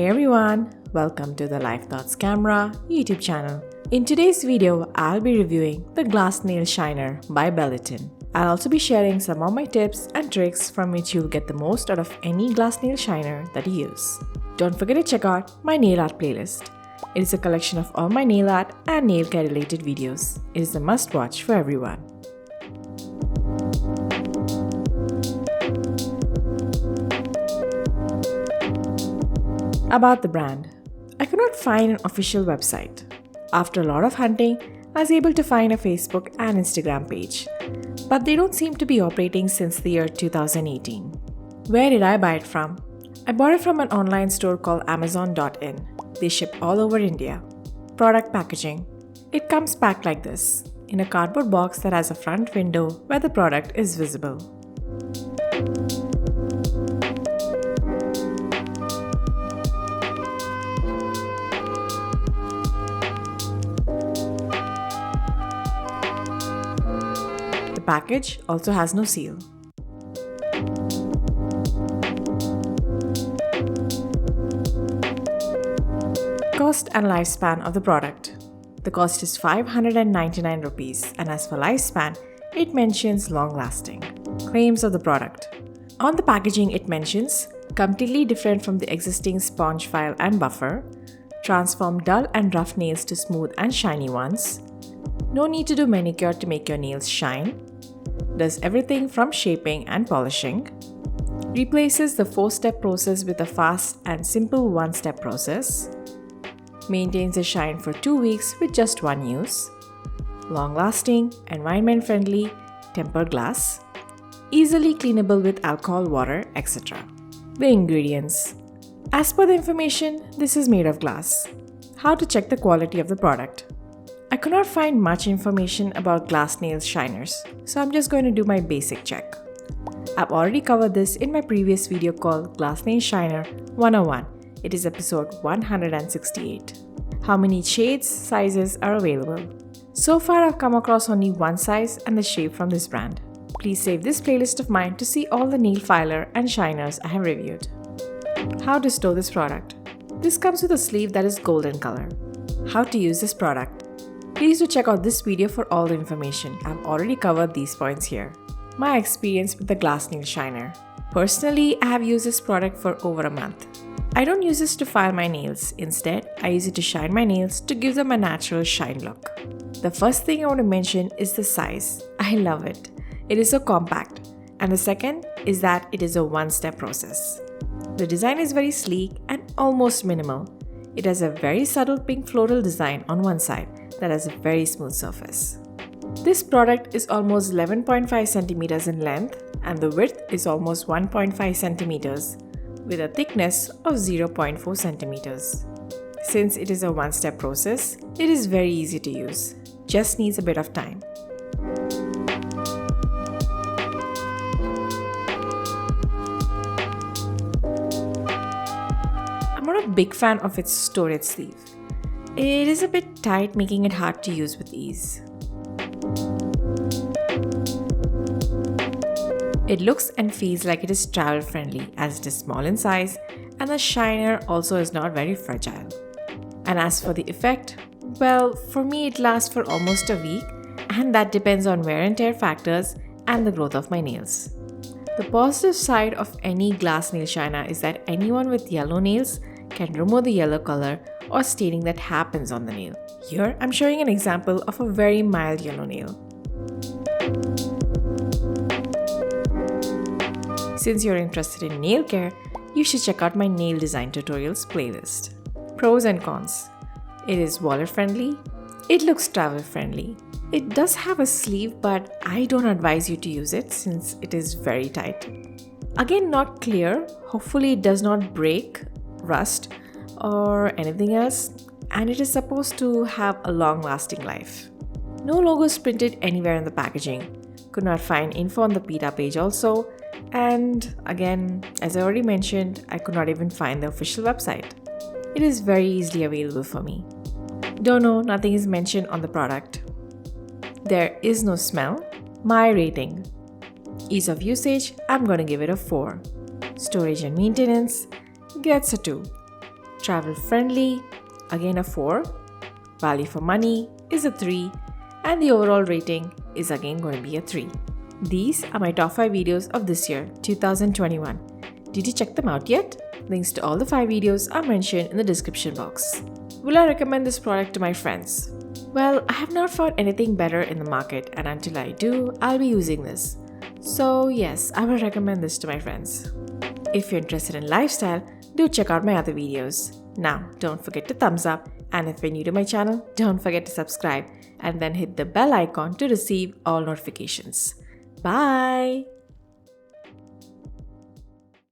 Hey everyone, welcome to the LifeThoughtsCamera YouTube channel. In today's video, I'll be reviewing the Glass Nail Shiner by Belletion. I'll also be sharing some of my tips and tricks from which you'll get the most out of any glass nail shiner that you use. Don't forget to check out my nail art playlist. It is a collection of all my nail art and nail care related videos. It is a must watch for everyone. About the brand. I could not find an official website. After a lot of hunting, I was able to find a Facebook and Instagram page, but they don't seem to be operating since the year 2018. Where did I buy it from? I bought it from an online store called Amazon.in. They ship all over India. Product packaging. It comes packed like this, in a cardboard box that has a front window where the product is visible. The package also has no seal. Cost and lifespan of the product. The cost is 599 rupees, and as for lifespan, it mentions long lasting. Claims of the product. On the packaging it mentions completely different from the existing sponge file and buffer, transform dull and rough nails to smooth and shiny ones, no need to do manicure to make your nails shine, does everything from shaping and polishing, replaces the 4-step process with a fast and simple 1-step process, maintains the shine for 2 weeks with just one use, long-lasting, environment-friendly, tempered glass, easily cleanable with alcohol, water, etc. The ingredients. As per the information, this is made of glass. How to check the quality of the product. I could not find much information about glass nail shiners, so I'm just going to do my basic check. I've already covered this in my previous video called Glass Nail Shiner 101. It is episode 168. How many shades, sizes are available? So far I've come across only one size and the shape from this brand. Please save this playlist of mine to see all the nail filer and shiners I have reviewed. How to store this product. This comes with a sleeve that is golden color. How to use this product. Please do check out this video for all the information. I've already covered these points here. My experience with the Glass Nail Shiner. Personally, I have used this product for over a month. I don't use this to file my nails. Instead, I use it to shine my nails to give them a natural shine look. The first thing I want to mention is the size. I love it. It is so compact. And the second is that it is a 1-step process. The design is very sleek and almost minimal. It has a very subtle pink floral design on one side that has a very smooth surface. This product is almost 11.5 centimeters in length and the width is almost 1.5 centimeters with a thickness of 0.4 centimeters. Since it is a 1-step process, it is very easy to use. Just needs a bit of time. I'm not a big fan of its storage sleeve. It is a bit tight, making it hard to use with ease. It looks and feels like it is travel friendly as it is small in size and the shiner also is not very fragile. And as for the effect, well, for me it lasts for almost a week and that depends on wear and tear factors and the growth of my nails. The positive side of any glass nail shiner is that anyone with yellow nails can remove the yellow color or staining that happens on the nail. Here I'm showing an example of a very mild yellow nail. Since you're interested in nail care, you should check out my nail design tutorials playlist. Pros and cons. It is wallet friendly. It looks travel friendly. It does have a sleeve, but I don't advise you to use it since it is very tight. Again, not clear. Hopefully it does not break, rust, or anything else, and it is supposed to have a long-lasting life. No logos printed anywhere in the packaging. Could not find info on the PETA page also, and again, as I already mentioned, I could not even find the official website. It is very easily available for me. Don't know, nothing is mentioned on the product. There is no smell. My rating. Ease of usage, I'm going to give it a 4. Storage and maintenance gets a 2. travel friendly, again a 4, value for money is a 3, and the overall rating is again going to be a 3. These are my top 5 videos of this year, 2021. Did you check them out yet? Links to all the 5 videos are mentioned in the description box. Will I recommend this product to my friends? Well, I have not found anything better in the market, and until I do, I'll be using this. So yes, I will recommend this to my friends. If you're interested in lifestyle, do check out my other videos. Now, don't forget to thumbs up, and if you're new to my channel, don't forget to subscribe and then hit the bell icon to receive all notifications. Bye!